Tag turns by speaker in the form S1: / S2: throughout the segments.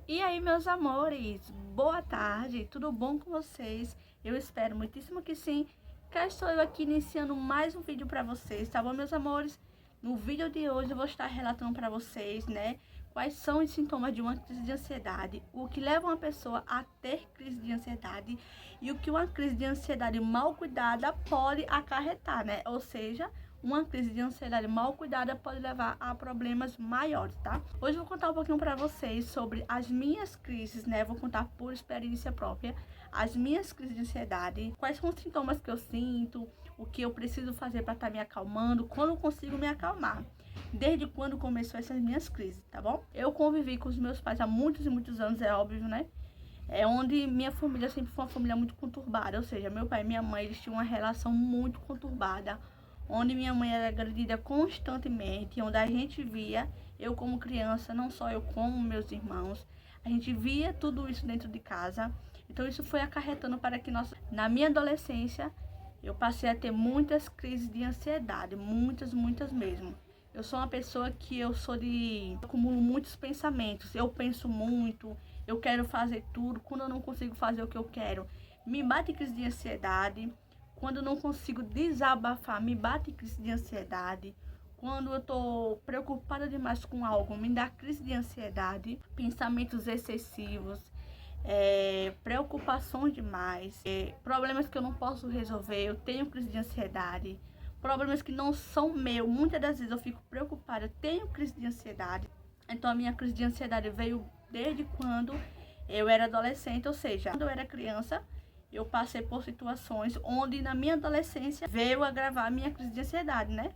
S1: E aí, meus amores, boa tarde, tudo bom com vocês? Eu espero muitíssimo que sim. Cá estou eu aqui iniciando mais um vídeo para vocês, tá bom, meus amores? No vídeo de hoje eu vou estar relatando para vocês, né, quais são os sintomas de uma crise de ansiedade, o que leva uma pessoa a ter crise de ansiedade e o que uma crise de ansiedade mal cuidada pode acarretar, né? Ou seja, uma crise de ansiedade mal cuidada pode levar a problemas maiores, tá? Hoje eu vou contar um pouquinho para vocês sobre as minhas crises, né? Vou contar por experiência própria as minhas crises de ansiedade, quais são os sintomas que eu sinto, o que eu preciso fazer para estar me acalmando, quando eu consigo me acalmar. Desde quando começou essas minhas crises, tá bom? Eu convivi com os meus pais há muitos e muitos anos, é óbvio, né? É onde minha família sempre foi uma família muito conturbada, ou seja, meu pai e minha mãe, eles tinham uma relação muito conturbada, onde minha mãe era agredida constantemente, onde a gente via, eu como criança, não só eu como meus irmãos, a gente via tudo isso dentro de casa. Então isso foi acarretando para que na minha adolescência, eu passei a ter muitas crises de ansiedade, muitas mesmo. Eu sou uma pessoa que eu acumulo muitos pensamentos, eu penso muito, eu quero fazer tudo, quando eu não consigo fazer o que eu quero, me bate crise de ansiedade. Quando eu não consigo desabafar, me bate crise de ansiedade. Quando eu tô preocupada demais com algo, me dá crise de ansiedade. Pensamentos excessivos, preocupações demais, problemas que eu não posso resolver, eu tenho crise de ansiedade. Problemas que não são meus, muitas das vezes eu fico preocupada, eu tenho crise de ansiedade. Então a minha crise de ansiedade veio desde quando eu era adolescente, ou seja, quando eu era criança, eu passei por situações onde na minha adolescência veio agravar a minha crise de ansiedade, né?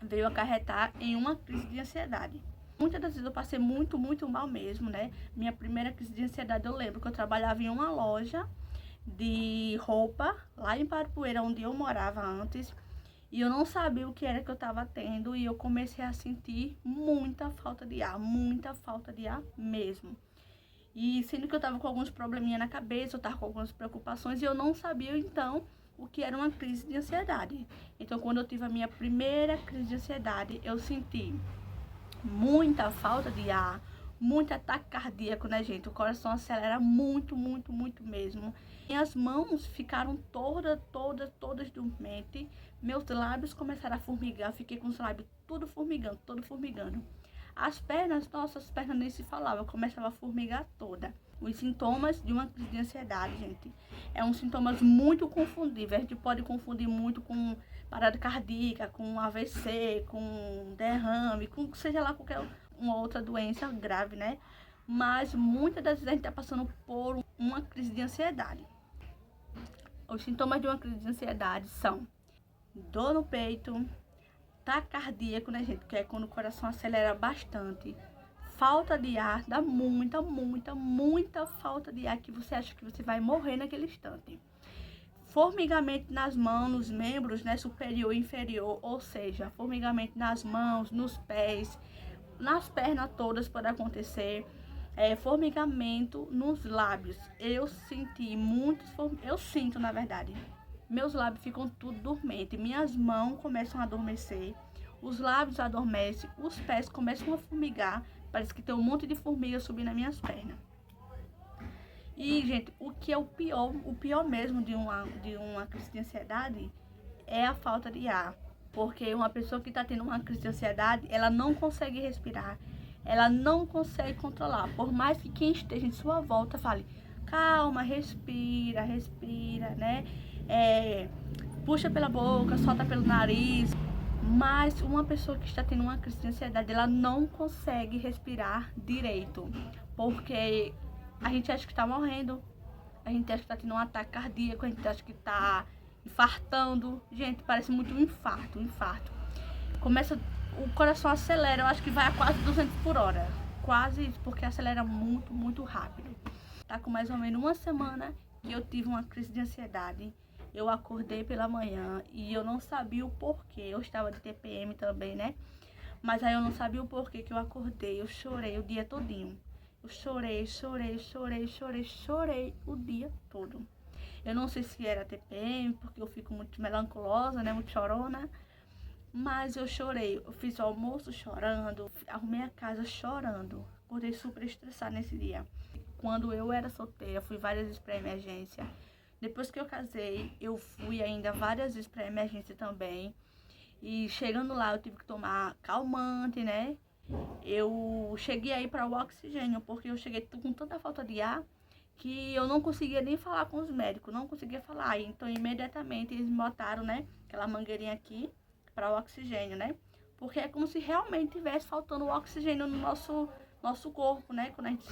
S1: Veio acarretar em uma crise de ansiedade. Muitas das vezes eu passei muito mal mesmo, né? Minha primeira crise de ansiedade, eu lembro que eu trabalhava em uma loja de roupa, lá em Parupueira, onde eu morava antes, e eu não sabia o que era que eu estava tendo, e eu comecei a sentir muita falta de ar mesmo. E sendo que eu tava com alguns probleminha na cabeça, eu tava com algumas preocupações e eu não sabia então o que era uma crise de ansiedade. Então quando eu tive a minha primeira crise de ansiedade, eu senti muita falta de ar, muito ataque cardíaco, né, gente? O coração acelera muito mesmo. Minhas mãos ficaram todas dormentes. Meus lábios começaram a formigar, fiquei com os lábios tudo formigando. As pernas, nossas pernas nem se falava, eu começava a formigar toda. Os sintomas de uma crise de ansiedade, gente, é um sintomas muito confundível. A gente pode confundir muito com parada cardíaca, com AVC, com derrame, com seja lá qualquer uma outra doença grave, né? Mas muitas das vezes a gente está passando por uma crise de ansiedade. Os sintomas de uma crise de ansiedade são dor no peito, taquicardíaco, né, gente? Que é quando o coração acelera bastante. Falta de ar, dá muita falta de ar que você acha que você vai morrer naquele instante. Formigamento nas mãos, nos membros, né, superior e inferior, ou seja, formigamento nas mãos, nos pés, nas pernas todas pode acontecer. Formigamento nos lábios. Eu sinto, na verdade. Meus lábios ficam tudo dormente, minhas mãos começam a adormecer, os lábios adormecem, os pés começam a formigar, parece que tem um monte de formiga subindo nas minhas pernas. E, gente, o que é o pior mesmo de uma crise de ansiedade é a falta de ar. Porque uma pessoa que está tendo uma crise de ansiedade, ela não consegue respirar, ela não consegue controlar. Por mais que quem esteja em sua volta fale, calma, respira, né? Puxa pela boca, solta pelo nariz. Mas uma pessoa que está tendo uma crise de ansiedade, ela não consegue respirar direito. Porque a gente acha que está morrendo, a gente acha que está tendo um ataque cardíaco, a gente acha que está infartando. Gente, parece muito um infarto. Começa, o coração acelera, eu acho que vai a quase 200 por hora. Quase isso, porque acelera muito rápido. Tá com mais ou menos uma semana que eu tive uma crise de ansiedade. Eu acordei pela manhã e eu não sabia o porquê. Eu estava de TPM também, né? Mas aí eu não sabia o porquê que eu acordei. Eu chorei o dia todinho. Eu chorei o dia todo. Eu não sei se era TPM, porque eu fico muito melancolosa, né? Muito chorona. Mas eu chorei. Eu fiz o almoço chorando. Arrumei a casa chorando. acordei super estressada nesse dia. Quando eu era solteira, fui várias vezes pra emergência. Depois que eu casei, eu fui ainda várias vezes pra emergência também. E chegando lá, eu tive que tomar calmante, né? Eu cheguei aí para o oxigênio, porque eu cheguei com tanta falta de ar que eu não conseguia nem falar com os médicos, não conseguia falar. Então, imediatamente, eles me botaram, né, aquela mangueirinha aqui para o oxigênio, né? Porque é como se realmente tivesse faltando oxigênio no nosso corpo, né? Quando a gente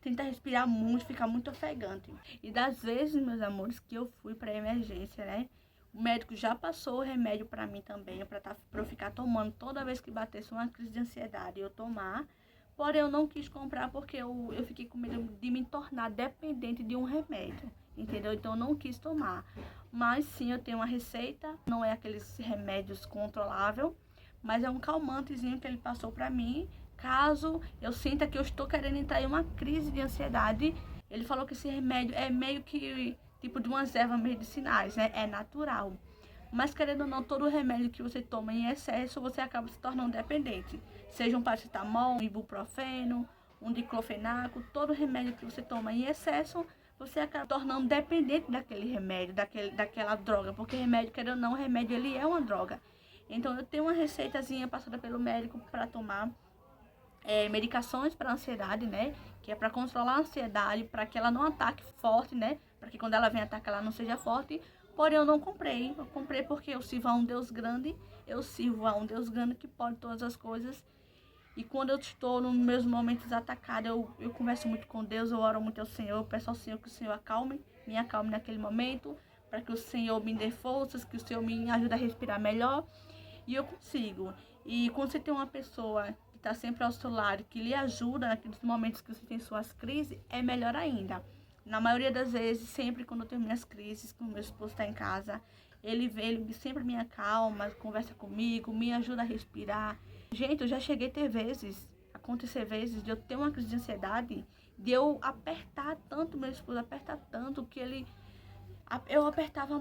S1: tenta respirar muito, fica muito ofegante. E das vezes, meus amores, que eu fui para emergência, né? O médico já passou o remédio para mim também, para eu ficar tomando toda vez que batesse uma crise de ansiedade, eu tomar. Porém, eu não quis comprar porque eu fiquei com medo de me tornar dependente de um remédio, entendeu? Então, eu não quis tomar. Mas sim, eu tenho uma receita, não é aqueles remédios controlável, mas é um calmantezinho que ele passou para mim. Caso eu sinta que eu estou querendo entrar em uma crise de ansiedade, ele falou que esse remédio é meio que tipo de umas ervas medicinais, né? É natural. Mas querendo ou não, todo remédio que você toma em excesso, você acaba se tornando dependente. Seja um paracetamol, um ibuprofeno, um diclofenaco, todo remédio que você toma em excesso, você acaba tornando dependente daquele remédio, daquela droga. Porque remédio, querendo ou não, remédio ele é uma droga. Então eu tenho uma receitazinha passada pelo médico para tomar. Medicações para ansiedade, né? Que é para controlar a ansiedade, para que ela não ataque forte, né? Para que quando ela vem atacar, ela não seja forte. Porém, eu não comprei. Eu comprei porque eu sirvo a um Deus grande. Eu sirvo a um Deus grande que pode todas as coisas. E quando eu estou nos meus momentos atacados, eu converso muito com Deus, eu oro muito ao Senhor. Eu peço ao Senhor que o Senhor me acalme naquele momento. Para que o Senhor me dê forças, que o Senhor me ajude a respirar melhor. E eu consigo. E quando você tem uma pessoa que está sempre ao seu lado, que lhe ajuda naqueles momentos que você tem suas crises, é melhor ainda. Na maioria das vezes, sempre quando eu tenho minhas crises, quando meu esposo está em casa, ele sempre me acalma, conversa comigo, me ajuda a respirar. Gente, eu já cheguei a ter vezes, acontecer vezes, de eu ter uma crise de ansiedade, de eu apertar tanto meu esposo, apertar tanto que eu apertava a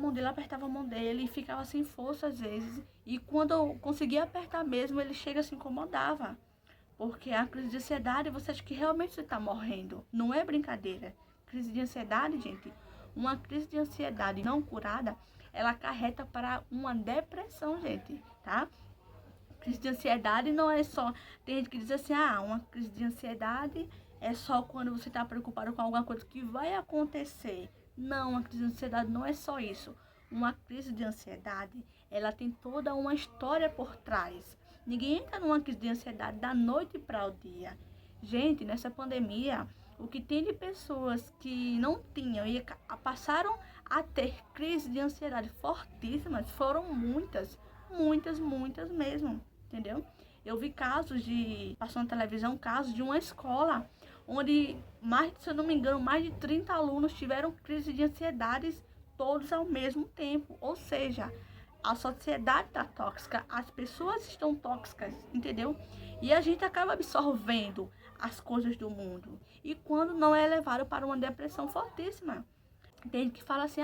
S1: mão dele e ficava sem força às vezes. E quando eu conseguia apertar mesmo, ele chega e se incomodava. Porque a crise de ansiedade, você acha que realmente você está morrendo. Não é brincadeira. Crise de ansiedade, gente, uma crise de ansiedade não curada, ela acarreta para uma depressão, gente, tá? Crise de ansiedade não é só... Tem gente que diz assim, uma crise de ansiedade é só quando você está preocupado com alguma coisa que vai acontecer. Não, a crise de ansiedade não é só isso. Uma crise de ansiedade, ela tem toda uma história por trás. Ninguém entra numa crise de ansiedade da noite para o dia. Gente, nessa pandemia, o que tem de pessoas que não tinham e passaram a ter crise de ansiedade fortíssimas foram muitas, muitas, muitas mesmo, entendeu? Eu vi passou na televisão, casos de uma escola onde, se eu não me engano, mais de 30 alunos tiveram crise de ansiedades todos ao mesmo tempo. Ou seja, a sociedade está tóxica, as pessoas estão tóxicas, entendeu? E a gente acaba absorvendo as coisas do mundo. E quando não é levado para uma depressão fortíssima. Tem gente que fala assim,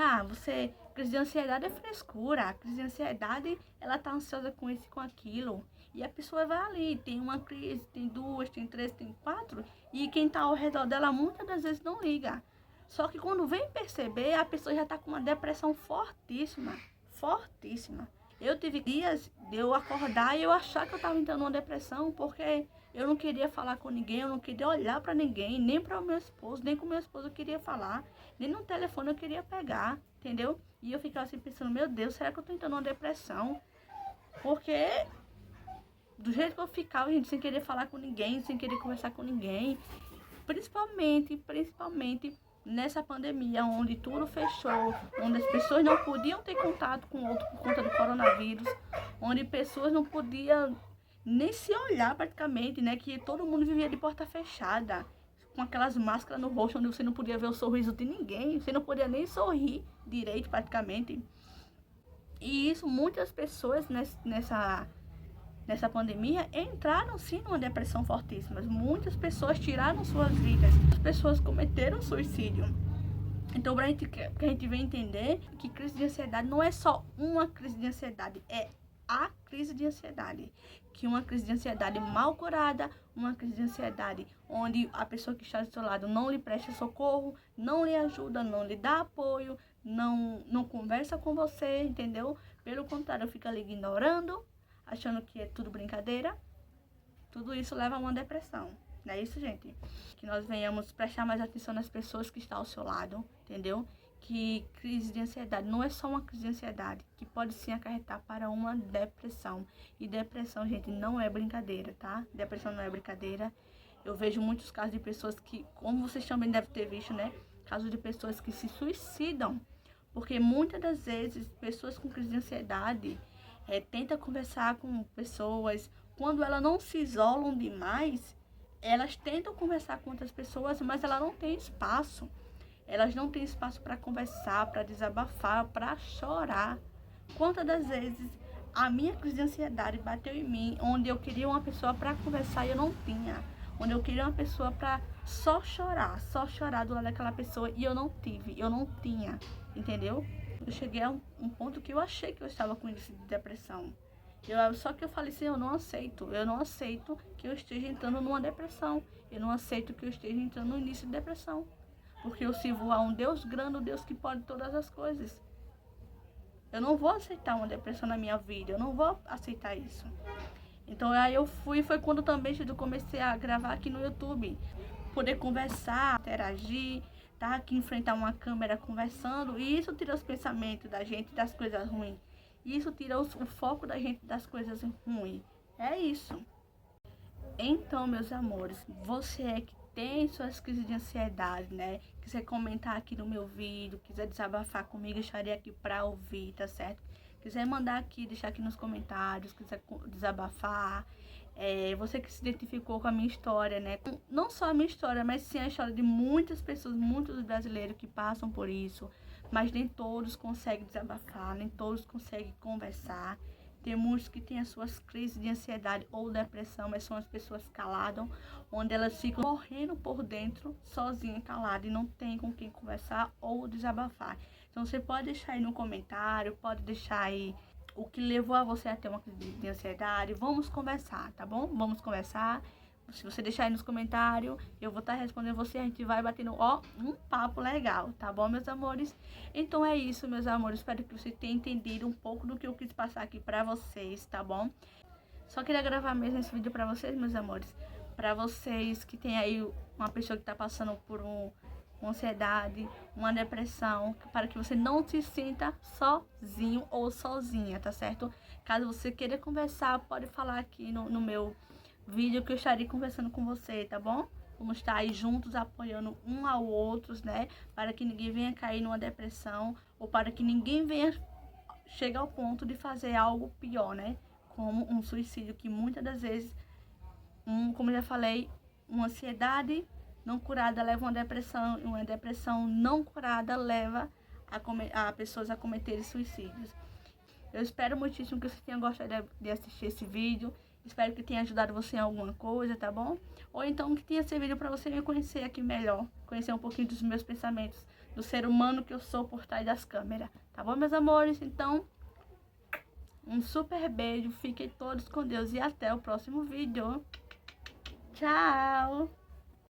S1: crise de ansiedade é frescura, a crise de ansiedade, ela tá ansiosa com isso e com aquilo. E a pessoa vai ali, tem uma crise, tem duas, tem três, tem quatro, e quem tá ao redor dela muitas das vezes não liga. Só que quando vem perceber, a pessoa já tá com uma depressão fortíssima, fortíssima. Eu tive dias de eu acordar e eu achar que eu tava entrando numa depressão, porque eu não queria falar com ninguém, eu não queria olhar para ninguém, nem para o meu esposo, nem com o meu esposo eu queria falar, nem no telefone eu queria pegar, entendeu? E eu ficava assim pensando, meu Deus, será que eu tô entrando numa depressão? Porque do jeito que eu ficava, gente, sem querer falar com ninguém, sem querer conversar com ninguém, principalmente nessa pandemia, onde tudo fechou, onde as pessoas não podiam ter contato com o outro por conta do coronavírus, onde pessoas não podiam nem se olhar praticamente, né? Que todo mundo vivia de porta fechada, com aquelas máscaras no rosto, onde você não podia ver o sorriso de ninguém, você não podia nem sorrir direito praticamente. E isso, muitas pessoas nessa pandemia entraram sim numa depressão fortíssima. Muitas pessoas tiraram suas vidas, as pessoas cometeram suicídio. Então, pra gente vem entender que crise de ansiedade não é só uma crise de ansiedade, é a crise de ansiedade, que uma crise de ansiedade mal curada, uma crise de ansiedade onde a pessoa que está do seu lado não lhe presta socorro, não lhe ajuda, não lhe dá apoio, não conversa com você, entendeu? Pelo contrário, fica ali ignorando, achando que é tudo brincadeira. Tudo isso leva a uma depressão. Não é isso, gente? Que nós venhamos prestar mais atenção nas pessoas que estão ao seu lado, entendeu? Que crise de ansiedade não é só uma crise de ansiedade, que pode sim acarretar para uma depressão. E depressão, gente, não é brincadeira, tá? Depressão não é brincadeira. Eu vejo muitos casos de pessoas que, como vocês também devem ter visto, né? Casos de pessoas que se suicidam. Porque muitas das vezes, pessoas com crise de ansiedade tentam conversar com pessoas. Quando elas não se isolam demais, elas tentam conversar com outras pessoas, mas elas não têm espaço. Elas não têm espaço para conversar, para desabafar, para chorar. Quantas das vezes a minha crise de ansiedade bateu em mim, onde eu queria uma pessoa para conversar e eu não tinha. Onde eu queria uma pessoa para só chorar do lado daquela pessoa e eu não tive, eu não tinha, entendeu? Eu cheguei a um ponto que eu achei que eu estava com índice de depressão. Só que eu falei assim, eu não aceito que eu esteja entrando numa depressão. Eu não aceito que eu esteja entrando no início de depressão. Porque eu sirvo a um Deus grande, um Deus que pode todas as coisas. Eu não vou aceitar uma depressão na minha vida, eu não vou aceitar isso. Então aí foi quando também eu comecei a gravar aqui no YouTube. Poder conversar, interagir, tá aqui em frente a uma câmera conversando. E isso tira os pensamentos da gente das coisas ruins. Isso tira o foco da gente das coisas ruins. É isso. Então, meus amores, você é que tem suas crises de ansiedade, né? Quiser comentar aqui no meu vídeo, quiser desabafar comigo, eu estarei aqui pra ouvir, tá certo? Quiser mandar aqui, deixar aqui nos comentários, quiser desabafar. Você que se identificou com a minha história, né? Não só a minha história, mas sim a história de muitas pessoas, muitos brasileiros que passam por isso. Mas nem todos conseguem desabafar, nem todos conseguem conversar. Tem muitos que têm as suas crises de ansiedade ou depressão, mas são as pessoas caladas, onde elas ficam morrendo por dentro, sozinhas, caladas, e não tem com quem conversar ou desabafar. Então você pode deixar aí no comentário, pode deixar aí o que levou a você a ter uma crise de ansiedade. Vamos conversar, tá bom? Vamos conversar. Se você deixar aí nos comentários, eu vou estar respondendo você. A gente vai batendo, um papo legal, tá bom, meus amores? Então é isso, meus amores. Espero que você tenha entendido um pouco do que eu quis passar aqui pra vocês, tá bom? Só queria gravar mesmo esse vídeo pra vocês, meus amores. Pra vocês que tem aí uma pessoa que tá passando por uma ansiedade, uma depressão, para que você não se sinta sozinho ou sozinha, tá certo? Caso você queira conversar, pode falar aqui no meu vídeo que eu estarei conversando com você, tá bom? Vamos estar aí juntos apoiando um ao outro, né? Para que ninguém venha cair numa depressão ou para que ninguém venha chegar ao ponto de fazer algo pior, né? Como um suicídio, que muitas das vezes, como eu já falei, uma ansiedade não curada leva a uma depressão, e uma depressão não curada leva a pessoas a cometerem suicídios. Eu espero muitíssimo que você tenha gostado de assistir esse vídeo. Espero que tenha ajudado você em alguma coisa, tá bom? Ou então que tenha servido para você me conhecer aqui melhor. Conhecer um pouquinho dos meus pensamentos, do ser humano que eu sou por trás das câmeras. Tá bom, meus amores? Então, um super beijo. Fiquem todos com Deus e até o próximo vídeo. Tchau!